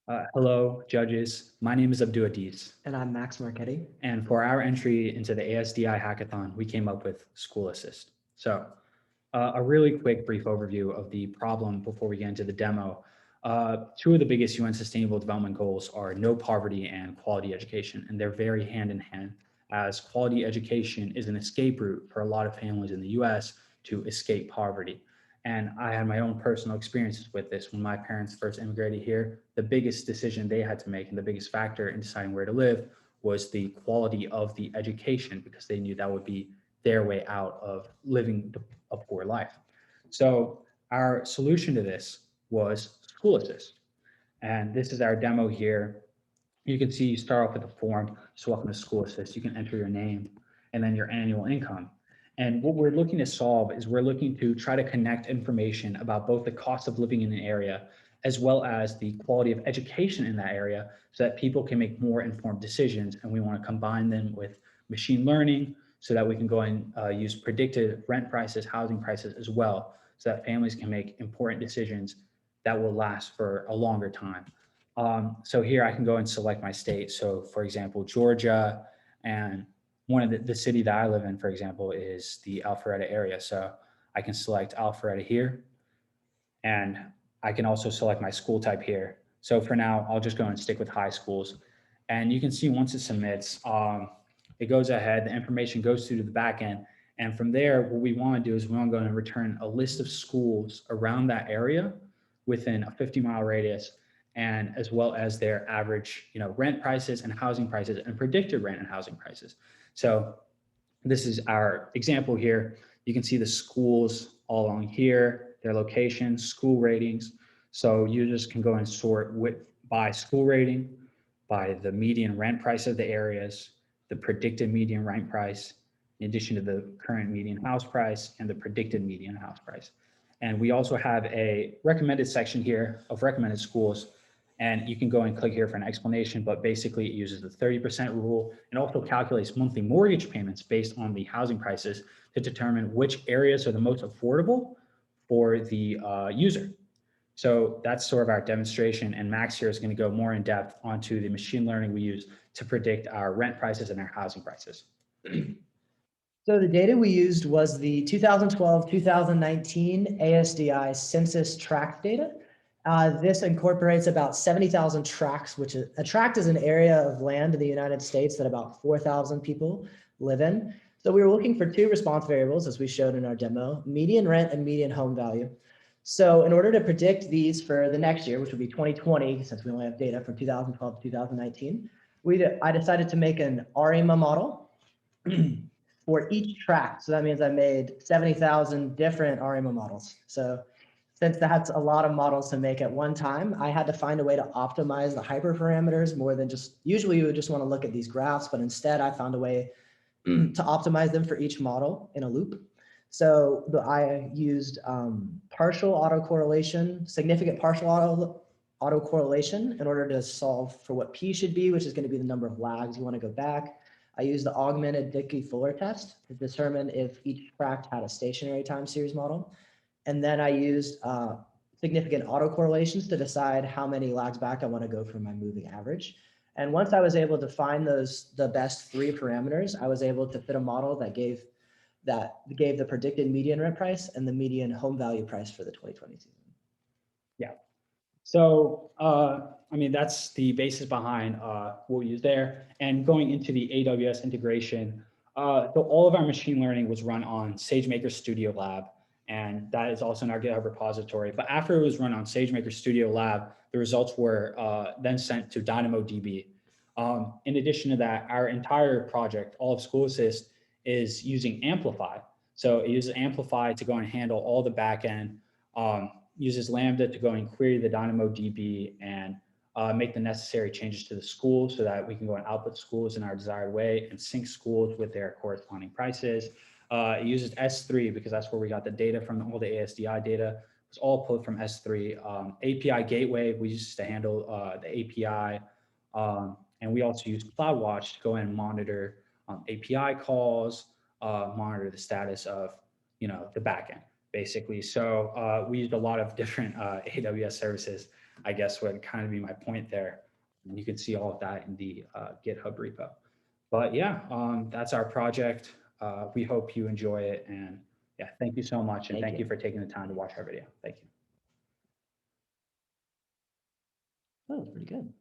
Hello, judges. My name is Abdu. And I'm Max Marchetti. And for our entry into the ASDI Hackathon, we came up with SchoolAssist. So a really quick, brief overview of the problem before we get into the demo. Two of the biggest UN Sustainable Development Goals are no poverty and quality education, and they're very hand in hand, as quality education is an escape route for a lot of families in the US to escape poverty. And I had my own personal experiences with this. When my parents first immigrated here, the biggest decision they had to make and the biggest factor in deciding where to live was the quality of the education, because they knew that would be their way out of living a poor life. So our solution to this was SchoolAssist. And this is our demo here. You can see you start off with a form, just welcome to SchoolAssist. You can enter your name and then your annual income. And what we're looking to solve is we're looking to try to connect information about both the cost of living in an area as well as the quality of education in that area so that people can make more informed decisions. And we want to combine them with machine learning so that we can go and use predicted rent prices, housing prices as well, so that families can make important decisions that will last for a longer time. So here I can go and select my state. So for example, Georgia, and one of the city that I live in, for example, is the Alpharetta area. So I can select Alpharetta here, and I can also select my school type here. So for now, I'll just go and stick with high schools. And you can see once it submits, it goes ahead, the information goes through to the back end. And from there, what we want to do is we want to go and return a list of schools around that area within a 50-mile radius, and as well as their average, rent prices and housing prices and predicted rent and housing prices. So this is our example here. You can see the schools all along here, their locations, school ratings. So users can go and sort by school rating, by the median rent price of the areas, the predicted median rent price, in addition to the current median house price and the predicted median house price. And we also have a recommended section here of recommended schools. And you can go and click here for an explanation, but basically it uses the 30% rule and also calculates monthly mortgage payments based on the housing prices to determine which areas are the most affordable for the user. So that's sort of our demonstration, and Max here is going to go more in depth onto the machine learning we use to predict our rent prices and our housing prices. So the data we used was the 2012-2019 ASDI census tract data. This incorporates about 70,000 tracts, which a tract is an area of land in the United States that about 4,000 people live in. So we were looking for two response variables, as we showed in our demo, median rent and median home value. So in order to predict these for the next year, which would be 2020, since we only have data from 2012 to 2019, I decided to make an ARIMA model for each tract. So that means I made 70,000 different ARIMA models. So since that's a lot of models to make at one time, I had to find a way to optimize the hyperparameters more than just, usually you would just want to look at these graphs, but instead I found a way to optimize them for each model in a loop. So I used partial autocorrelation, significant partial autocorrelation in order to solve for what P should be, which is going to be the number of lags you want to go back. I used the augmented Dickey-Fuller test to determine if each tract had a stationary time series model. And then I used significant autocorrelations to decide how many lags back I want to go for my moving average. And once I was able to find the best three parameters, I was able to fit a model that gave the predicted median rent price and the median home value price for the 2020 season. Yeah. So, that's the basis behind what we use there. And going into the AWS integration, so all of our machine learning was run on SageMaker Studio Lab, and that is also in our GitHub repository. But after it was run on SageMaker Studio Lab, the results were then sent to DynamoDB. In addition to that, our entire project, all of SchoolAssist, is using Amplify. So it uses Amplify to go and handle all the backend, uses Lambda to go and query the DynamoDB and make the necessary changes to the school so that we can go and output schools in our desired way and sync schools with their corresponding prices. It uses S3 because that's where we got the data from. All the ASDI data was all pulled from S3. API Gateway we use to handle the API. And we also use CloudWatch to go and monitor API calls, monitor the status of the backend, basically. So we used a lot of different AWS services, I guess would kind of be my point there. And you can see all of that in the GitHub repo. But yeah, that's our project. We hope you enjoy it. And yeah, thank you so much. And thank you for taking the time to watch our video. Thank you. Oh, pretty good.